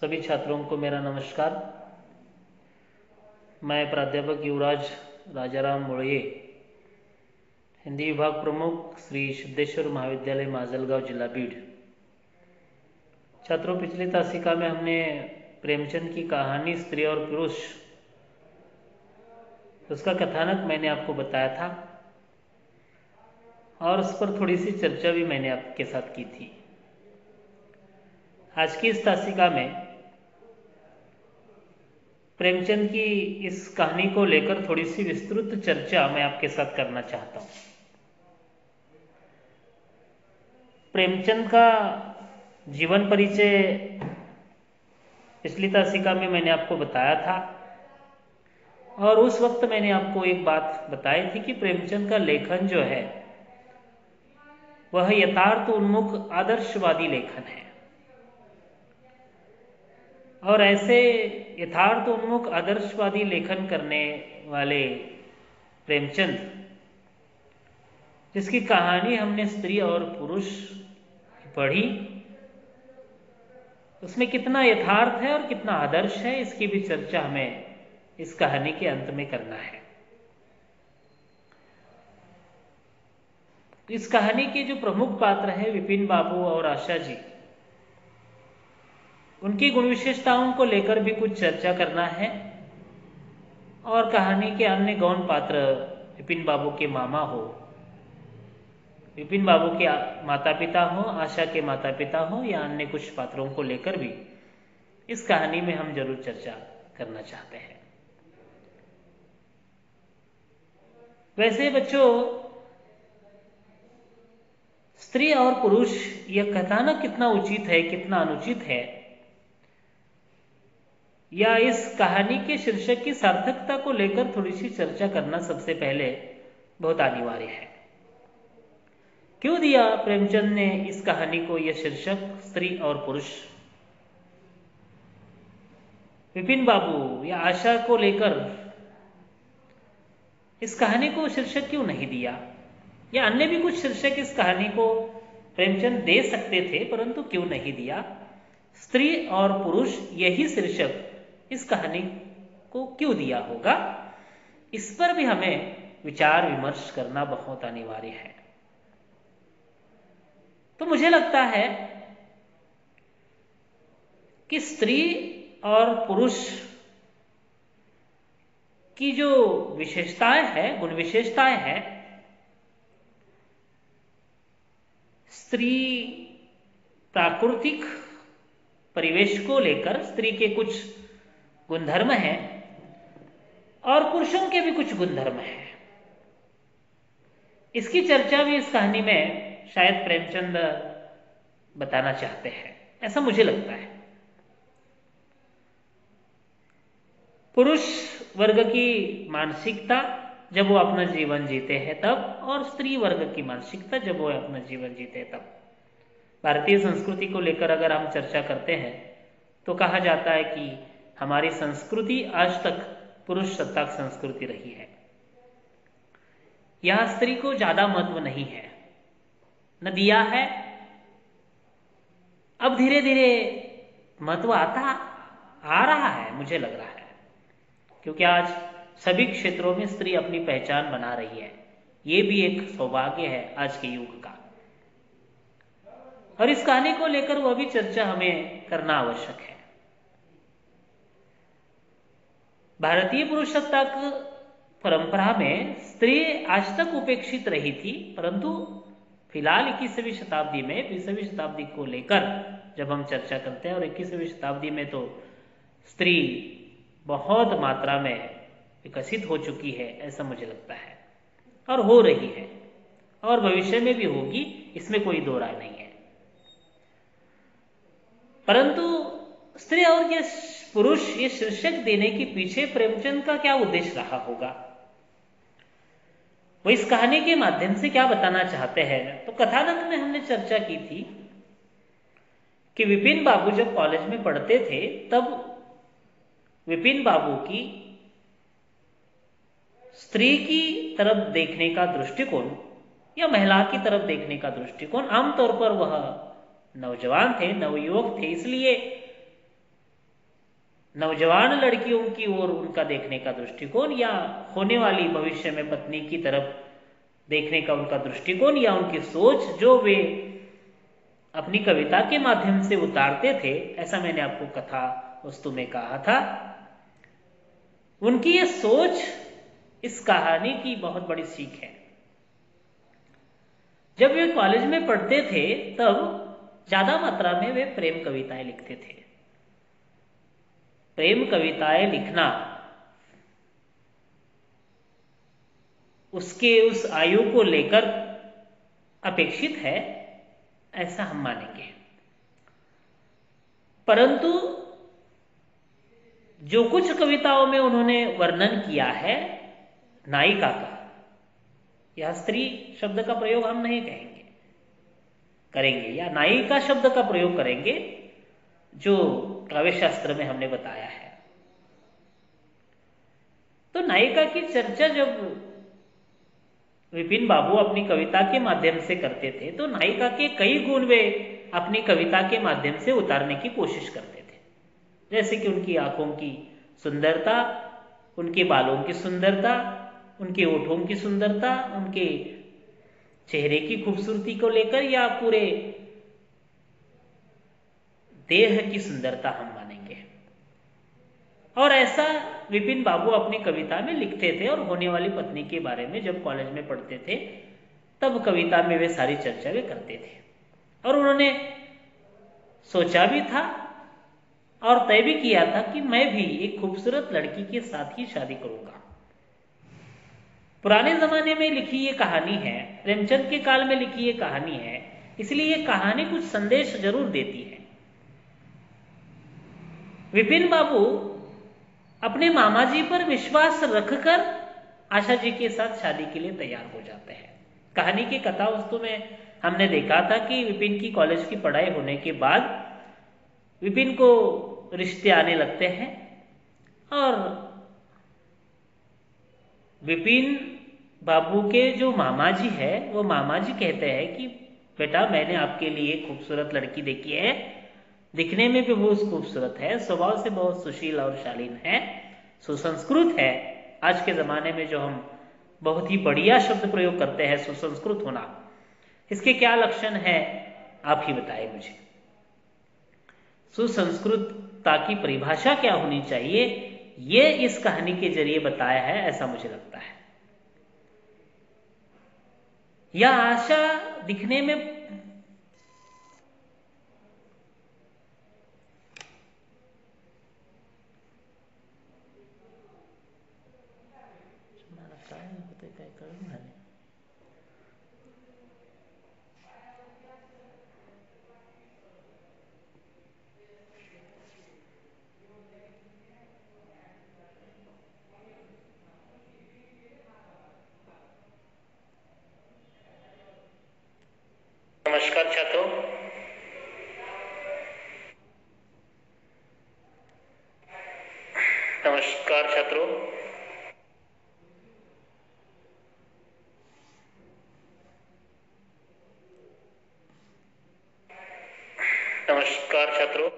सभी छात्रों को मेरा नमस्कार। मैं प्राध्यापक युवराज राजाराम मुड़ये, हिंदी विभाग प्रमुख, श्री सिद्धेश्वर महाविद्यालय माजलगांव, जिला बीड। छात्रों, पिछली तासिका में हमने प्रेमचंद की कहानी स्त्री और पुरुष, उसका कथानक मैंने आपको बताया था और उस पर थोड़ी सी चर्चा भी मैंने आपके साथ की थी। आज की इस तासिका में प्रेमचंद की इस कहानी को लेकर थोड़ी सी विस्तृत चर्चा मैं आपके साथ करना चाहता हूं। प्रेमचंद का जीवन परिचय पिछली तासिका में मैंने आपको बताया था और उस वक्त मैंने आपको एक बात बताई थी कि प्रेमचंद का लेखन जो है वह यथार्थ उन्मुख आदर्शवादी लेखन है और ऐसे यथार्थ उन्मुख आदर्शवादी लेखन करने वाले प्रेमचंद, जिसकी कहानी हमने स्त्री और पुरुष पढ़ी, उसमें कितना यथार्थ है और कितना आदर्श है, इसकी भी चर्चा हमें इस कहानी के अंत में करना है। इस कहानी के जो प्रमुख पात्र हैं विपिन बाबू और आशा जी, उनकी गुण विशेषताओं को लेकर भी कुछ चर्चा करना है और कहानी के अन्य गौण पात्र, विपिन बाबू के मामा हो, विपिन बाबू के माता पिता हो, आशा के माता पिता हो या अन्य कुछ पात्रों को लेकर भी इस कहानी में हम जरूर चर्चा करना चाहते हैं। वैसे बच्चों, स्त्री और पुरुष यह कथानक कितना उचित है, कितना अनुचित है, या इस कहानी के शीर्षक की सार्थकता को लेकर थोड़ी सी चर्चा करना सबसे पहले बहुत अनिवार्य है। क्यों दिया प्रेमचंद ने इस कहानी को यह शीर्षक स्त्री और पुरुष? विपिन बाबू या आशा को लेकर इस कहानी को शीर्षक क्यों नहीं दिया, या अन्य भी कुछ शीर्षक इस कहानी को प्रेमचंद दे सकते थे परंतु क्यों नहीं दिया? स्त्री और पुरुष यही शीर्षक इस कहानी को क्यों दिया होगा, इस पर भी हमें विचार विमर्श करना बहुत अनिवार्य है। तो मुझे लगता है कि स्त्री और पुरुष की जो विशेषताएं हैं, गुण विशेषताएं हैं, स्त्री प्राकृतिक परिवेश को लेकर स्त्री के कुछ गुणधर्म हैं और पुरुषों के भी कुछ गुणधर्म हैं। इसकी चर्चा भी इस कहानी में शायद प्रेमचंद बताना चाहते हैं, ऐसा मुझे लगता है। पुरुष वर्ग की मानसिकता जब वो अपना जीवन जीते हैं तब, और स्त्री वर्ग की मानसिकता जब वो अपना जीवन जीते हैं तब। भारतीय संस्कृति को लेकर अगर हम चर्चा करते हैं तो कहा जाता है कि हमारी संस्कृति आज तक पुरुष सत्ताक संस्कृति रही है। यहां स्त्री को ज्यादा महत्व नहीं है, न दिया है। अब धीरे धीरे महत्व आ रहा है, मुझे लग रहा है, क्योंकि आज सभी क्षेत्रों में स्त्री अपनी पहचान बना रही है। ये भी एक सौभाग्य है आज के युग का, और इस कहानी को लेकर वह भी चर्चा हमें करना आवश्यक है। भारतीय पुरुषसत्ताक परंपरा में स्त्री आज तक उपेक्षित रही थी, परंतु फिलहाल 21वीं शताब्दी में, 20वीं शताब्दी को लेकर जब हम चर्चा करते हैं, और 21वीं शताब्दी में तो स्त्री बहुत मात्रा में विकसित हो चुकी है, ऐसा मुझे लगता है, और हो रही है और भविष्य में भी होगी, इसमें कोई दो राय नहीं है। परंतु स्त्री और ये पुरुष ये शीर्षक देने के पीछे प्रेमचंद का क्या उद्देश्य रहा होगा, वो इस कहानी के माध्यम से क्या बताना चाहते हैं? तो कथानक में हमने चर्चा की थी कि विपिन बाबू जब कॉलेज में पढ़ते थे तब विपिन बाबू की स्त्री की तरफ देखने का दृष्टिकोण या महिला की तरफ देखने का दृष्टिकोण, आमतौर पर वह नौजवान थे, नवयुवक थे, इसलिए नौजवान लड़कियों की ओर उनका देखने का दृष्टिकोण या होने वाली भविष्य में पत्नी की तरफ देखने का उनका दृष्टिकोण या उनकी सोच जो वे अपनी कविता के माध्यम से उतारते थे, ऐसा मैंने आपको कथा वस्तु में कहा था। उनकी ये सोच इस कहानी की बहुत बड़ी सीख है। जब वे कॉलेज में पढ़ते थे तब ज्यादा मात्रा में वे प्रेम कविताएं लिखते थे। प्रेम कविताएं लिखना उसके उस आयु को लेकर अपेक्षित है, ऐसा हम मानेंगे। परंतु जो कुछ कविताओं में उन्होंने वर्णन किया है नायिका का, यह स्त्री शब्द का प्रयोग हम नहीं करेंगे या नायिका शब्द का प्रयोग करेंगे जो काव्य शास्त्र में हमने बताया है। तो नायिका की चर्चा जब विपिन बाबू अपनी कविता के माध्यम से करते थे तो नायिका के कई गुण वे अपनी कविता के माध्यम से उतारने की कोशिश करते थे, जैसे कि उनकी आंखों की सुंदरता, उनके बालों की सुंदरता, उनके ओठों की सुंदरता, उनके चेहरे की खूबसूरती को लेकर या पूरे देह की सुंदरता हम मानेंगे। और ऐसा विपिन बाबू अपनी कविता में लिखते थे और होने वाली पत्नी के बारे में जब कॉलेज में पढ़ते थे तब कविता में वे सारी चर्चा वे करते थे। और उन्होंने सोचा भी था और तय भी किया था कि मैं भी एक खूबसूरत लड़की के साथ ही शादी करूंगा। पुराने जमाने में लिखी ये कहानी है, प्रेमचंद के काल में लिखी ये कहानी है, इसलिए ये कहानी कुछ संदेश जरूर देती है। विपिन बाबू अपने मामा जी पर विश्वास रखकर आशा जी के साथ शादी के लिए तैयार हो जाते हैं। कहानी की कथा वस्तु में हमने देखा था कि विपिन की कॉलेज की पढ़ाई होने के बाद विपिन को रिश्ते आने लगते हैं और विपिन बाबू के जो मामा जी है वो मामा जी कहते हैं कि बेटा मैंने आपके लिए खूबसूरत लड़की देखी है, दिखने में भी बहुत खूबसूरत है, स्वभाव से बहुत सुशील और शालीन है, सुसंस्कृत है। आज के ज़माने में जो हम बहुत ही बढ़िया शब्द प्रयोग करते हैं सुसंस्कृत होना, इसके क्या लक्षण है आप ही बताएं मुझे। सुसंस्कृतता की परिभाषा क्या होनी चाहिए ये इस कहानी के जरिए बताया है, ऐसा मुझे लगता है। यह आशा दिखने में नमस्कार छात्रों, नमस्कार छात्रों, नमस्कार छात्रों।